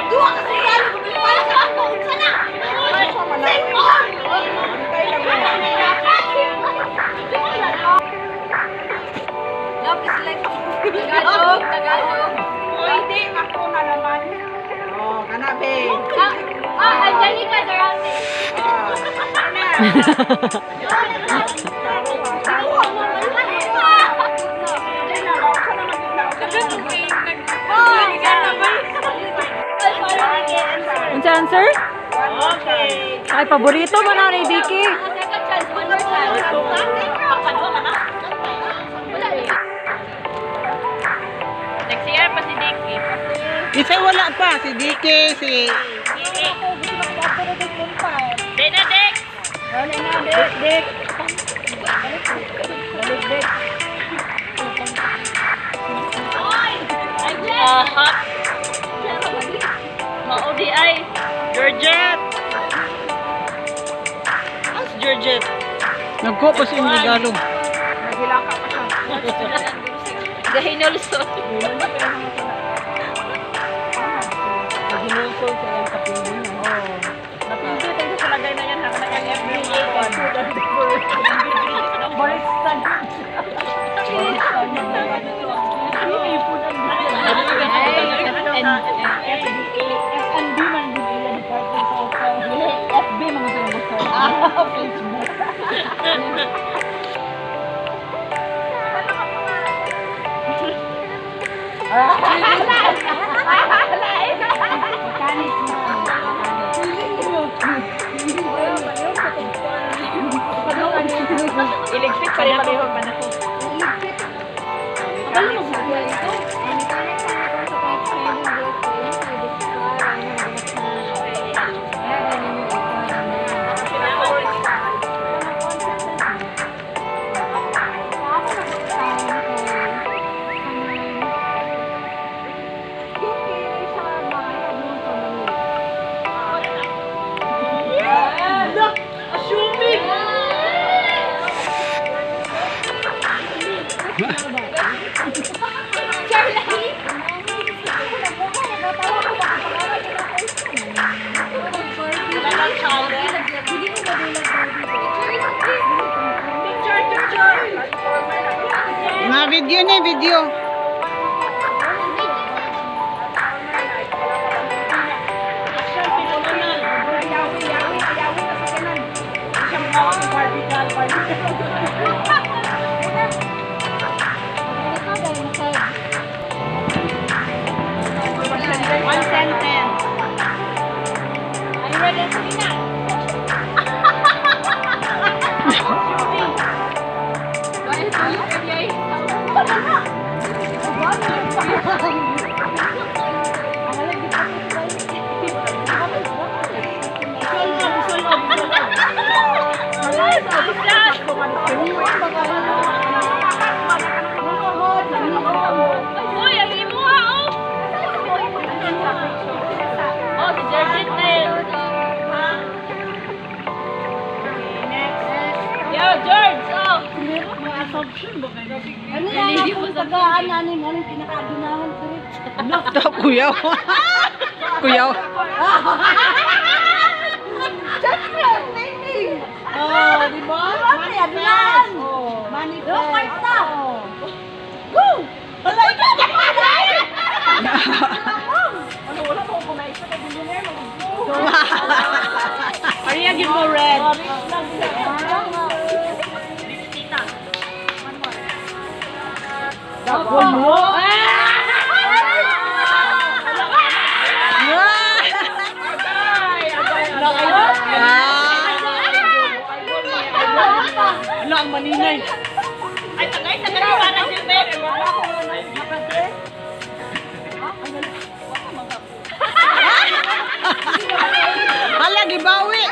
Dua ka siya. Para sa ako. Sana. Tagalog, Tagalog. Pwede, ako na naman. Oh, kanabe. Angelica Durante. Ang answer? Okay. Ay, paborito mo na ni Diki. Second chance, one more chance. Next year pa si Dicky. Isa wala pa, si Dike, si... Dek na, Dek! Dek. Aha! Maudi ay! Georgette. As Georgette. Nagko pa siya yung regalo. Naghilaka pa siya. Gahinulso. Naginulso siya yung kapindi niya. Oo. Napindi tayo sa lagay na yan. Haka na yung FBA. Baristan. FNB man din ila department of FB mga sa gusto. Facebook. Iligpit pa rin palihog pa na ko. Na video na video. One sentence. Are you ready, Selena? Ano yan akong tagaan nanin, anong pinakaadunahan ko rin? Kuyaw. Kuyaw. Oh, di ba? Manifest. Manifest. Go, Marta. Go! Wala ikaw! Ano, wala ko kung naisa ka din yun Are you give mo red? Ano ang maninay? Ay, tagay sa ganun para Gilbert. Hala, gibawi!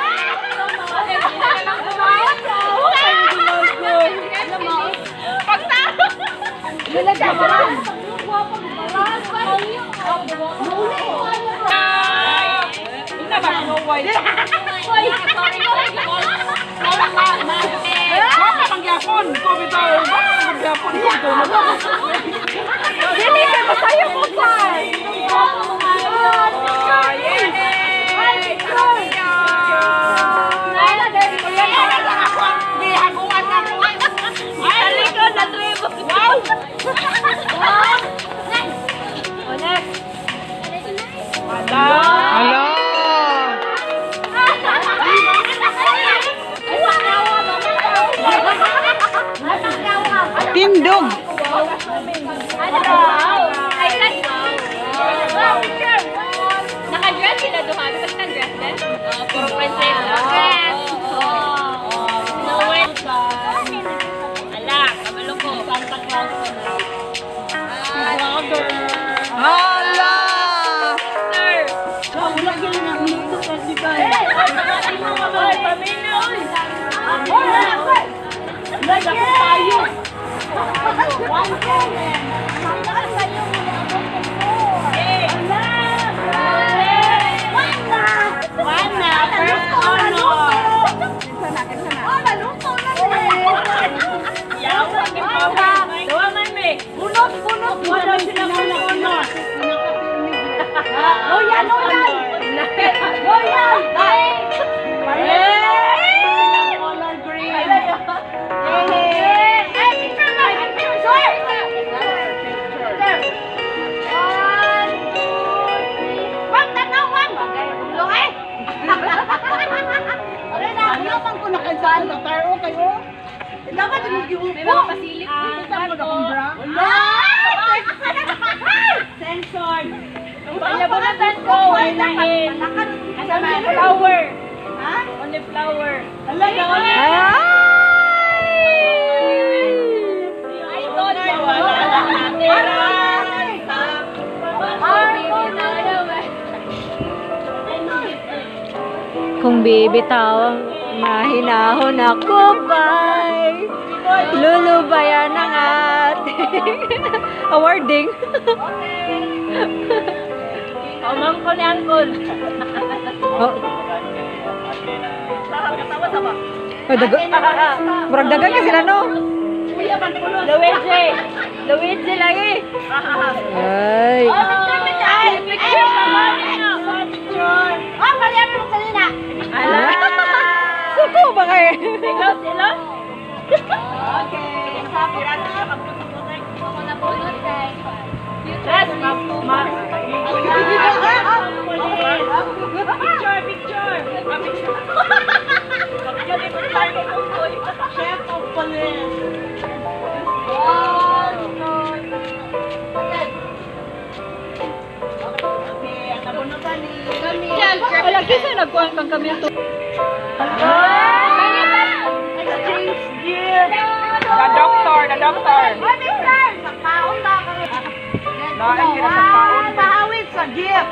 Dili ka masaya mo pa. Hello. Tindog. Naka-dress sila duhan. Kasi nag-dress din? Puro princess. Dress. Snowet. Ala, kabalo ko. Santa Claus ko na. Vlogger. Hala. Sir. Wala yan na. Minuto ka, di ba? Ay, pamina, oy. Lagi tayo. Dapat yung May mga pasilip. Sensor. Palabanatan ko. Walahin. Flower. Ha? Only flower. Ala, Ay! Ay, God. Wala natin. Kung bibitawang mahinahon ako pa'y lulubayan ng ating awarding. Omang ko ni Uncle. Oh, murag dagan ka sila, no? Luigi. Luigi lagi. Ay. Picture pa mo. Ala. Suko ba kayo? Silo, silo. Yes, Chef of police. Okay, ang nabunutan ni Wala kasi nagkuhan kang kami ito. exchange gift. The doctor. Naay kira sa paon. Mahawit sa gift.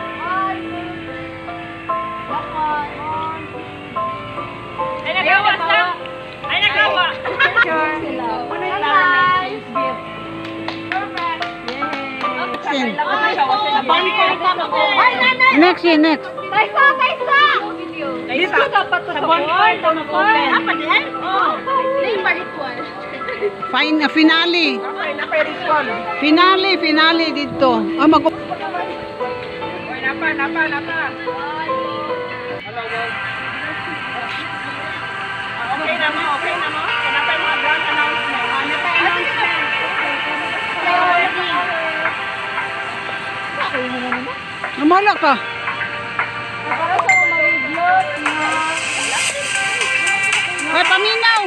Ay, nagawa sa. Ay, nagawa. Puno yung exchange gift. Next. Dito dapat sa bonfire na mag-open. Apa din? Oo. Finale. Finale dito. Ah, mag Okay na mo. Kenapa yung mga grand announcement? Namala ka. Hoy, paminaw.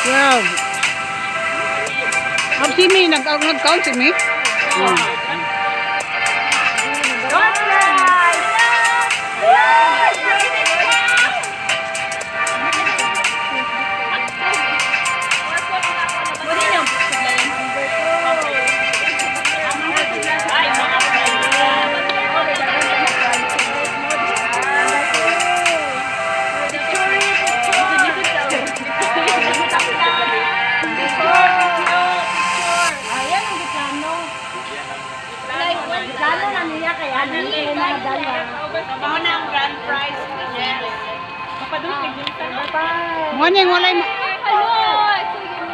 Wow. Si Mi, nag-count si Mi? mga dala. Mga na ang grand prize. Yes. Kapadulog na yun sa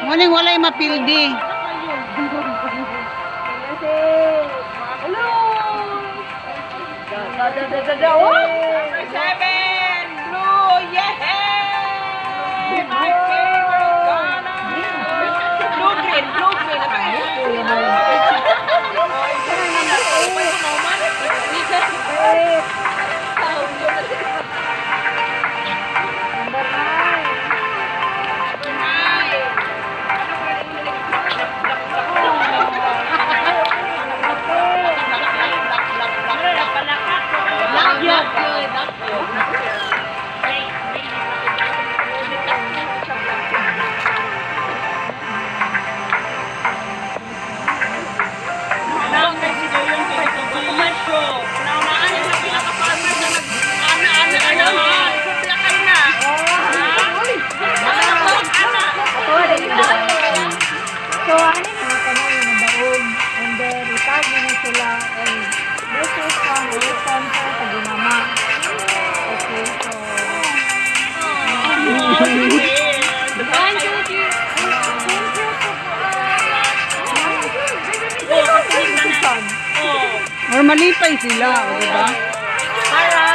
Morning walay mapildi. Number 7, blue, yay! My favorite color! Blue, green, blue, green. So, ano yung mga kamay yung baon? And then, itag mo na sila. And this is from Wilson sa Pagimama. Okay, so... Or malipay sila, o diba? Para,